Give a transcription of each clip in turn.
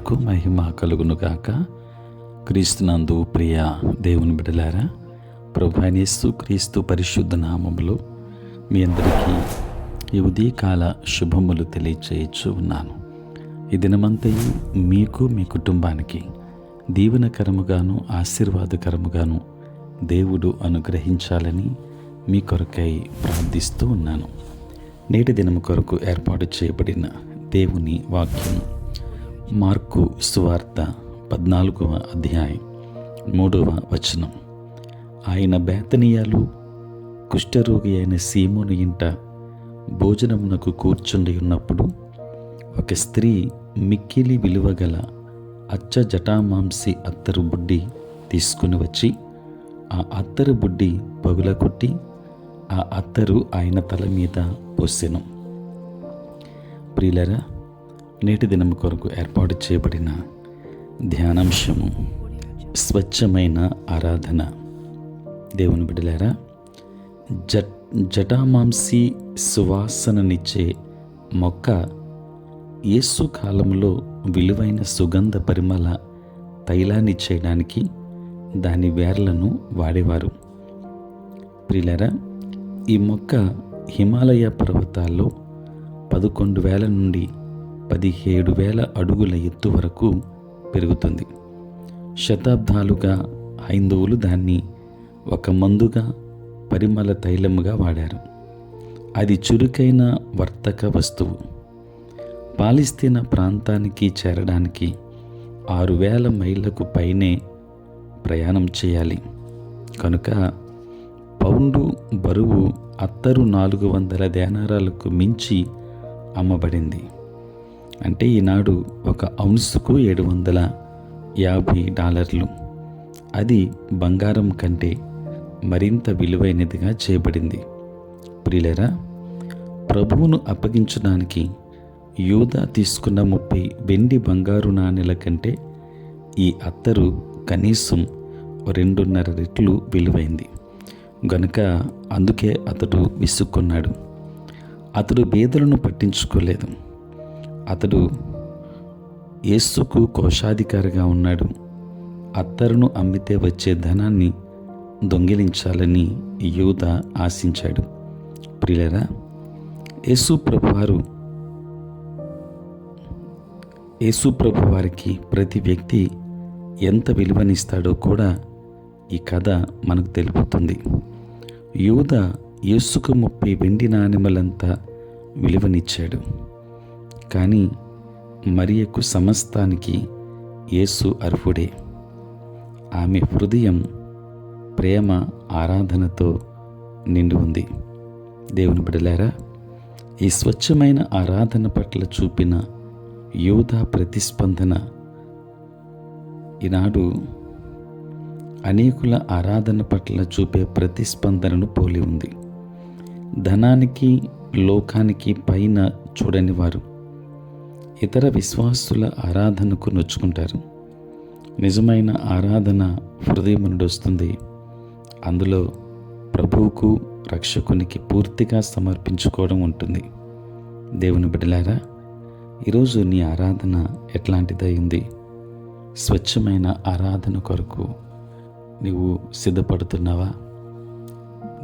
నామమునకు మహిమ కలుగునుగాక. క్రీస్తునందు ప్రియ దేవుని బిడ్డలారా, ప్రభువైన యేసు క్రీస్తు పరిశుద్ధ నామములో మీ అందరికీ ఈ ఉదయకాల శుభములు తెలియచేయచ్చు ఉన్నాను. ఈ దినమంతయు మీకు మీ కుటుంబానికి దీవెనకరముగాను ఆశీర్వాదకరముగాను దేవుడు అనుగ్రహించాలని మీ కొరకై ప్రార్థిస్తూ ఉన్నాను. నేటి దినము కొరకు ఏర్పాటు చేయబడిన దేవుని వాక్యం మార్కు సువార్త 14వ అధ్యాయం 3వ వచనం. ఆయన బేతనీయాలు కుష్ఠరోగి అయిన సీమోను ఇంట భోజనమునకు కూర్చుండి ఉన్నప్పుడు ఒక స్త్రీ మిక్కిలి విలువగల అచ్చ జటామాంసి అత్తరు బుడ్డి తీసుకుని వచ్చి ఆ అత్తరు బుడ్డి పగులకొట్టి ఆ అత్తరు ఆయన తల మీద పోసెను. ప్రియులరా, నేటి దినము కొరకు ఏర్పాటు చేయబడిన ధ్యానాంశము స్వచ్ఛమైన ఆరాధన. దేవుని బిడ్డలారా, జటామాంసి సువాసననిచ్చే మొక్క యేసు కాలంలో విలువైన సుగంధ పరిమళ తైలాన్ని చేయడానికి దాని వేర్లను వాడేవారు. ప్రియులరా, ఈ మొక్క హిమాలయ పర్వతాల్లో 11,000 నుండి 17,000 అడుగుల ఎత్తు వరకు పెరుగుతుంది. శతాబ్దాలుగా హైందవులు దాన్ని ఒక మందుగా, పరిమళ తైలముగా వాడారు. అది చురుకైన వర్తక వస్తువు. పాలిస్తీనా ప్రాంతానికి చేరడానికి 6,000 మైళ్ళకు పైనే ప్రయాణం చేయాలి. కనుక పౌండు బరువు అత్తరు 400 దేనారాలకు మించి అమ్మబడింది. అంటే ఈనాడు ఒక ఔన్సుకు $750. అది బంగారం కంటే మరింత విలువైనదిగా చేయబడింది. ప్రియులరా, ప్రభువును అప్పగించడానికి యూదా తీసుకున్న 30 వెండి బంగారు నాణెల కంటే ఈ అత్తరు కనీసం 2.5 రెట్లు విలువైంది. గనుక అందుకే అతడు విసుక్కున్నాడు. అతడు బేదలను పట్టించుకోలేదు. అతడు యేసుకు కోశాధికారిగా ఉన్నాడు. అత్తరును అమ్మితే వచ్చే ధనాన్ని దొంగిలించాలని యూదా ఆశించాడు. ప్రియులరా, యేసు ప్రభువారికి ప్రతి వ్యక్తి ఎంత విలువనిస్తాడో కూడా ఈ కథ మనకు తెలుపుతుంది. యూదా యేసుకు 30 వెండి నాణెములంతా విలువనిచ్చాడు. కానీ మరియకు సమస్తానికి యేసు అర్హుడే. ఆమె హృదయం ప్రేమ ఆరాధనతో నిండి ఉంది. దేవుని బిడ్డలారా, ఈ స్వచ్ఛమైన ఆరాధన పట్ల చూపిన యూదా ప్రతిస్పందన ఈనాడు అనేకుల ఆరాధన పట్ల చూపే ప్రతిస్పందనను పోలి ఉంది. ధనానికి, లోకానికి పైన చూడని వారు ఇతర విశ్వాసుల ఆరాధనకు నొచ్చుకుంటారు. నిజమైన ఆరాధన హృదయం నుండి వస్తుంది. అందులో ప్రభువుకు, రక్షకునికి పూర్తిగా సమర్పించుకోవడం ఉంటుంది. దేవుని బిడ్డలారా, ఈరోజు నీ ఆరాధన ఎట్లాంటిదైంది? స్వచ్ఛమైన ఆరాధన కొరకు నీవు సిద్ధపడుతున్నావా?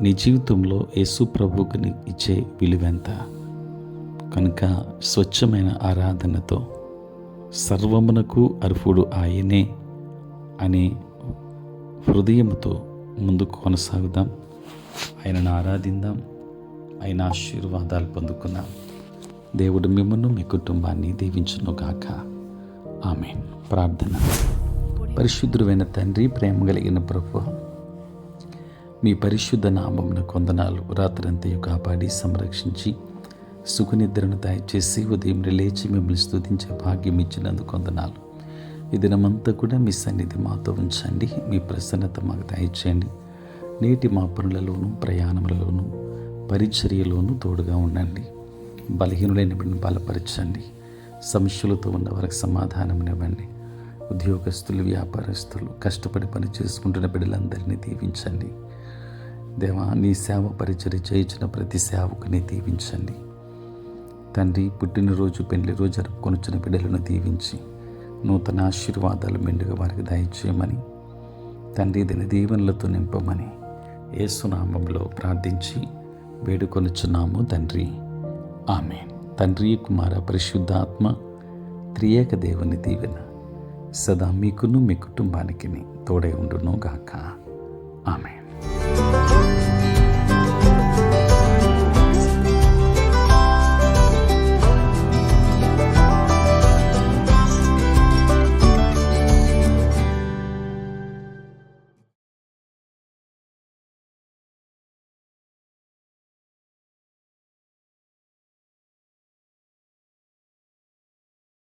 నీ జీవితంలో యేసు ప్రభువుకు ఇచ్చే విలువెంత? కనుక స్వచ్ఛమైన ఆరాధనతో సర్వమునకు అర్హుడు ఆయనే అనే హృదయముతో ముందుకు కొనసాగుదాం. ఆయనను ఆరాధిద్దాం. ఆయన ఆశీర్వాదాలు పొందుకుందాం. దేవుడు మిమ్మల్ని, మీ కుటుంబాన్ని దీవించునుగాక. ఆమేన్. ప్రార్థన. పరిశుద్ధుడైన తండ్రి, ప్రేమ కలిగిన ప్రభువా, మీ పరిశుద్ధ నామమున వందనాలు. రాత్రంతయు కాపాడి సంరక్షించి సుఖనిద్రను దయచేసి ఉదయం లేచి మిమ్మల్ని స్తుతించే భాగ్యం ఇచ్చినందుకు వందనాలు. ఈ దినమంతా కూడా మీ సన్నిధి మాతో ఉంచండి. మీ ప్రసన్నత మాకు దయచేయండి. నేటి మా పనులలోనూ, ప్రయాణములలోనూ, పరిచర్యలోనూ తోడుగా ఉండండి. బలహీనులైన బిడ్డను బలపరచండి. సమస్యలతో ఉన్న వారికి సమాధానమునివ్వండి. ఉద్యోగస్తులు, వ్యాపారస్తులు, కష్టపడి పని చేసుకుంటున్న బిడ్డలందరినీ దీవించండి. దేవా, నీ సేవ పరిచర్య చేయించిన ప్రతి సేవకుని దీవించండి. తండ్రి, పుట్టినరోజు, పెళ్లి రోజు జరుపుకొనుచున్న బిడ్డలను దీవించి నూతన ఆశీర్వాదాలు మెండుగా వారికి దయచేయమని, తండ్రి దిన దీవెనలతో నింపమని యేసునామంలో ప్రార్థించి వేడుకొనుచున్నాము తండ్రి. ఆమేన్. తండ్రి, కుమార, పరిశుద్ధాత్మ త్రియేక దేవుని దీవెన సదా మీకును మీ కుటుంబానికి తోడై ఉండును గాక. ఆమేన్.